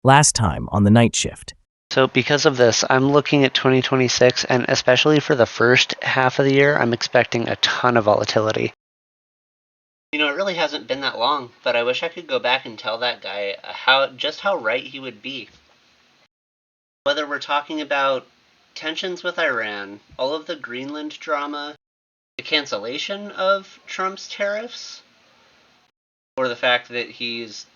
Last time on the night shift. So because of this, I'm looking at 2026, and especially for the first half of the year, I'm expecting a ton of volatility. You know, it really hasn't been that long, but I wish I could go back and tell that guy just how right he would be. Whether we're talking about tensions with Iran, all of the Greenland drama, the cancellation of Trump's tariffs, or the fact that he's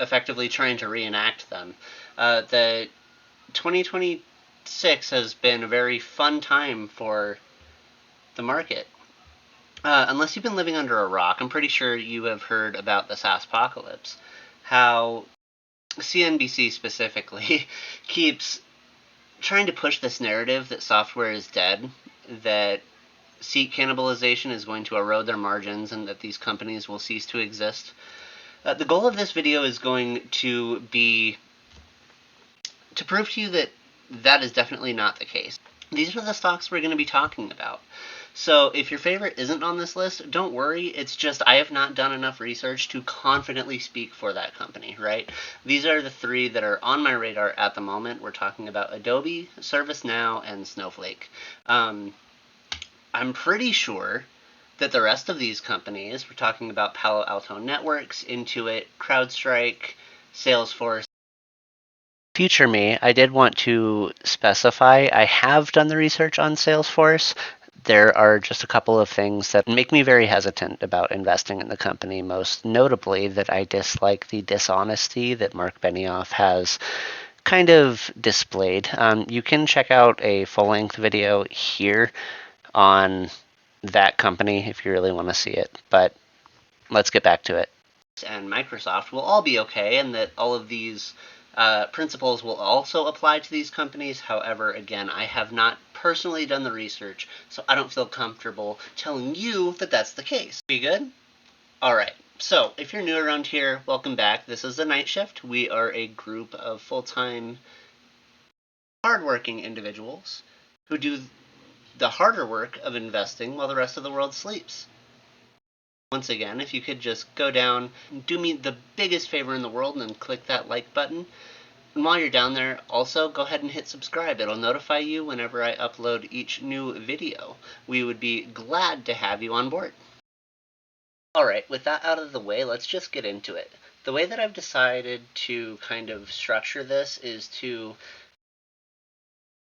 effectively trying to reenact them, the 2026 has been a very fun time for the market. Unless you've been living under a rock, I'm pretty sure you have heard about the SaaSpocalypse. How CNBC specifically keeps trying to push this narrative that software is dead, that seat cannibalization is going to erode their margins, and that these companies will cease to exist. The goal of this video is going to be to prove to you that that is definitely not the case. These are the stocks we're going to be talking about. So if your favorite isn't on this list, don't worry. It's just I have not done enough research to confidently speak for that company, right? These are the three that are on my radar at the moment. We're talking about Adobe, ServiceNow, and Snowflake. I'm pretty sure that the rest of these companies, we're talking about Palo Alto Networks, Intuit, CrowdStrike, Salesforce. Future me, I did want to specify I have done the research on Salesforce. There are just a couple of things that make me very hesitant about investing in the company, most notably that I dislike the dishonesty that Mark Benioff has kind of displayed. You can check out a full-length video here on that company if you really want to see it, but let's get back to it. And Microsoft will all be okay, and that all of these principles will also apply to these companies. However, again, I have not personally done the research, so I don't feel comfortable telling you that that's the case. Be good? All right. So if you're new around here, welcome back. This is the Night Shift. We are a group of full-time, hardworking individuals who do the harder work of investing while the rest of the world sleeps. Once again, if you could just go down, do me the biggest favor in the world and click that like button. And while you're down there, also go ahead and hit subscribe. It'll notify you whenever I upload each new video. We would be glad to have you on board. Alright, with that out of the way, let's just get into it. The way that I've decided to kind of structure this is to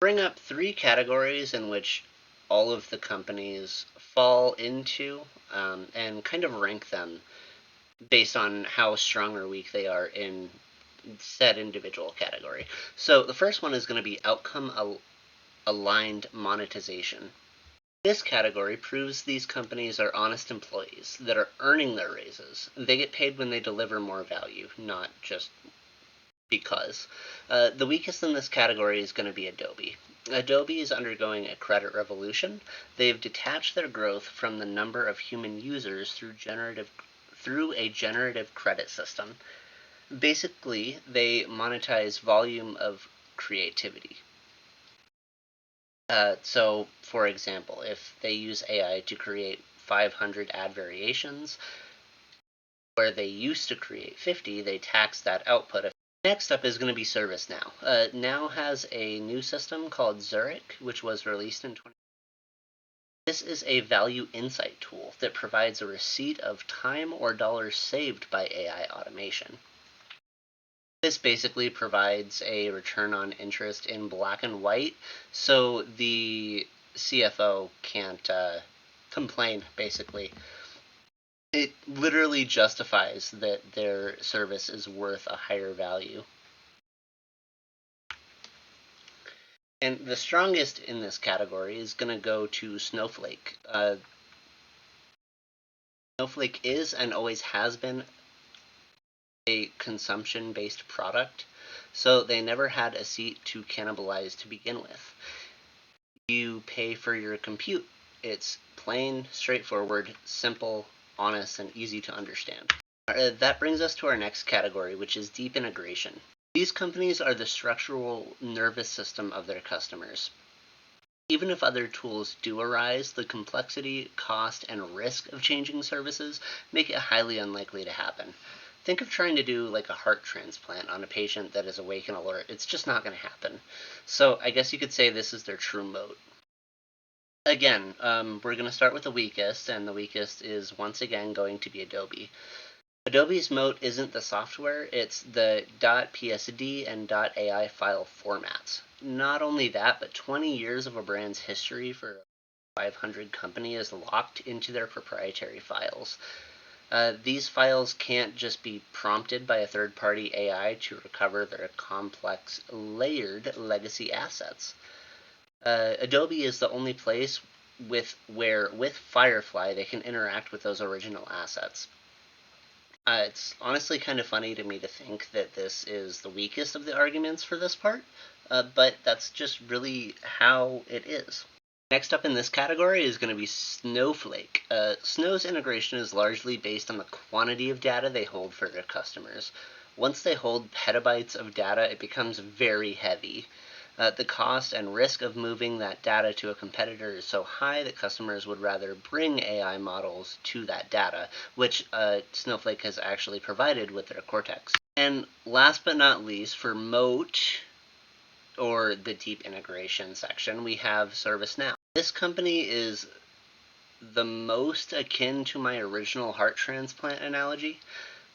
bring up three categories in which all of the companies fall into, and kind of rank them based on how strong or weak they are in said individual category. So the first one is going to be outcome aligned monetization. This category proves these companies are honest employees that are earning their raises. They get paid when they deliver more value, not just because. The weakest in this category is going to be Adobe. Adobe is undergoing a credit revolution. They've detached their growth from the number of human users through a generative credit system. Basically, they monetize volume of creativity. So, for example, if they use AI to create 500 ad variations, where they used to create 50, they tax that output. Next up is going to be ServiceNow. Now has a new system called Zurich, which was released in 2020. This is a value insight tool that provides a receipt of time or dollars saved by AI automation. This basically provides a return on interest in black and white, so the CFO can't complain, basically. It literally justifies that their service is worth a higher value. And the strongest in this category is going to go to Snowflake. Snowflake is and always has been a consumption-based product, so they never had a seat to cannibalize to begin with. You pay for your compute. It's plain, straightforward, simple, honest, and easy to understand. That brings us to our next category, which is deep integration. These companies are the structural nervous system of their customers. Even if other tools do arise, the complexity, cost, and risk of changing services make it highly unlikely to happen. Think of trying to do like a heart transplant on a patient that is awake and alert. It's just not going to happen. So I guess you could say this is their true moat. Again, we're going to start with the weakest, and the weakest is once again going to be Adobe. Adobe's moat isn't the software, it's the .psd and .ai file formats. Not only that, but 20 years of a brand's history for a 500 company is locked into their proprietary files. These files can't just be prompted by a third-party AI to recover their complex, layered legacy assets. Adobe is the only place where with Firefly they can interact with those original assets. It's honestly kind of funny to me to think that this is the weakest of the arguments for this part, but that's just really how it is. Next up in this category is going to be Snowflake. Snow's integration is largely based on the quantity of data they hold for their customers. Once they hold petabytes of data, it becomes very heavy. The cost and risk of moving that data to a competitor is so high that customers would rather bring AI models to that data, which Snowflake has actually provided with their Cortex. And last but not least, for moat, or the deep integration section, we have ServiceNow. This company is the most akin to my original heart transplant analogy.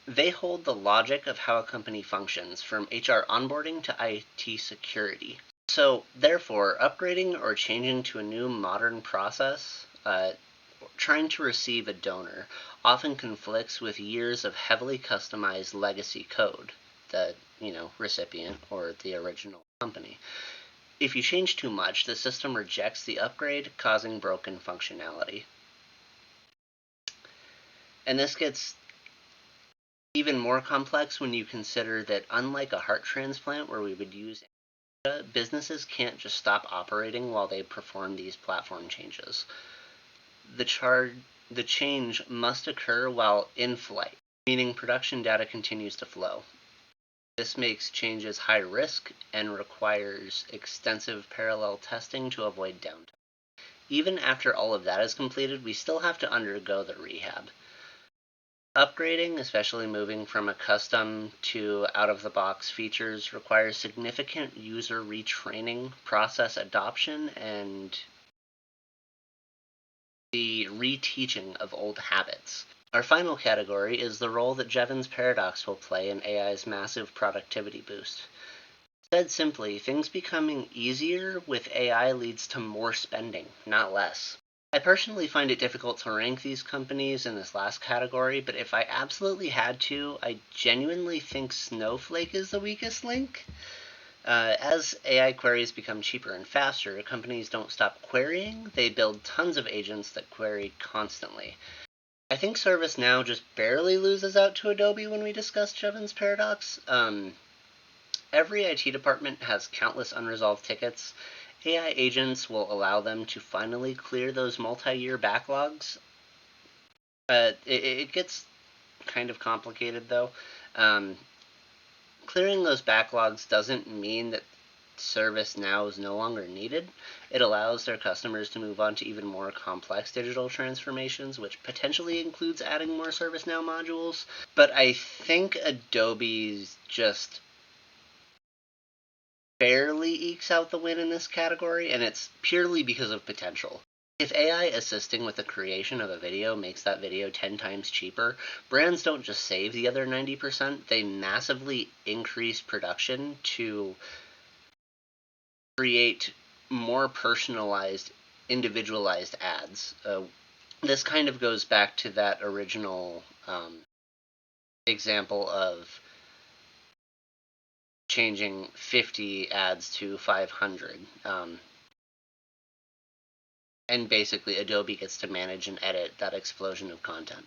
They hold the logic of how a company functions, from HR onboarding to IT security. So, therefore, upgrading or changing to a new modern process, trying to receive a donor, often conflicts with years of heavily customized legacy code, the recipient or the original company. If you change too much, the system rejects the upgrade, causing broken functionality. And this gets even more complex when you consider that unlike a heart transplant where we would use data, businesses can't just stop operating while they perform these platform changes. The change must occur while in flight, meaning production data continues to flow. This makes changes high risk and requires extensive parallel testing to avoid downtime. Even after all of that is completed, we still have to undergo the rehab. Upgrading, especially moving from a custom to out-of-the-box features, requires significant user retraining, process adoption, and the reteaching of old habits. Our final category is the role that Jevons Paradox will play in AI's massive productivity boost. Said simply, things becoming easier with AI leads to more spending, not less. I personally find it difficult to rank these companies in this last category, but if I absolutely had to, I genuinely think Snowflake is the weakest link. As AI queries become cheaper and faster, companies don't stop querying, they build tons of agents that query constantly. I think ServiceNow just barely loses out to Adobe when we discuss Jevons Paradox. Every IT department has countless unresolved tickets. AI agents will allow them to finally clear those multi-year backlogs. It gets kind of complicated, though. Clearing those backlogs doesn't mean that ServiceNow is no longer needed. It allows their customers to move on to even more complex digital transformations, which potentially includes adding more ServiceNow modules. But I think Adobe's just barely ekes out the win in this category, and it's purely because of potential. If AI assisting with the creation of a video makes that video 10 times cheaper, brands don't just save the other 90%, they massively increase production to create more personalized, individualized ads. This kind of goes back to that original example of changing 50 ads to 500. And basically Adobe gets to manage and edit that explosion of content.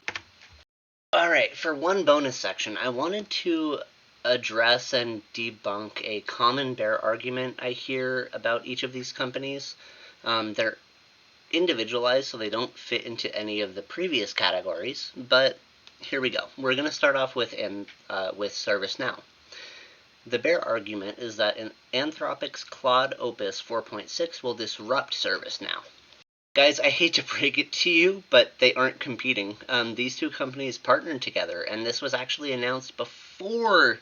Alright, for one bonus section, I wanted to address and debunk a common bear argument I hear about each of these companies. They're individualized, so they don't fit into any of the previous categories, but here we go. We're going to start off with ServiceNow. The bear argument is that Anthropic's Claude Opus 4.6 will disrupt ServiceNow. Guys, I hate to break it to you, but they aren't competing. These two companies partnered together, and this was actually announced before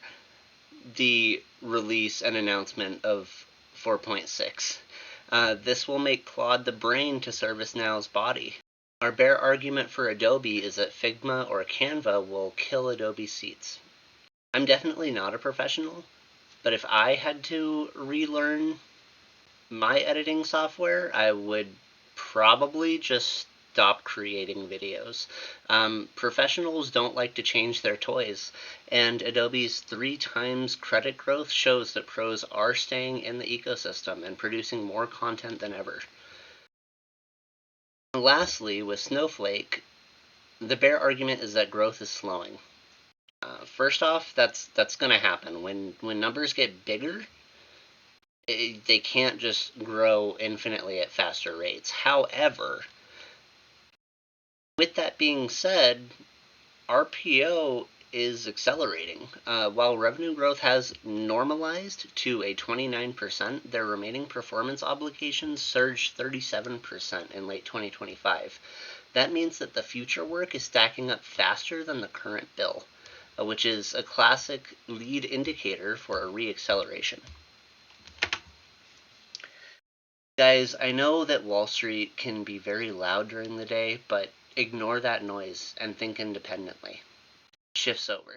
the release and announcement of 4.6. This will make Claude the brain to ServiceNow's body. Our bear argument for Adobe is that Figma or Canva will kill Adobe seats. I'm definitely not a professional, but if I had to relearn my editing software, I would probably just stop creating videos. Professionals don't like to change their toys, and Adobe's 3 times credit growth shows that pros are staying in the ecosystem and producing more content than ever. Lastly, with Snowflake, the bear argument is that growth is slowing. First off, that's going to happen. When numbers get bigger, they can't just grow infinitely at faster rates. However, with that being said, RPO is accelerating. While revenue growth has normalized to a 29%, their remaining performance obligations surged 37% in late 2025. That means that the future work is stacking up faster than the current bill, which is a classic lead indicator for a re-acceleration. Guys, I know that Wall Street can be very loud during the day, but ignore that noise and think independently. Shifts over.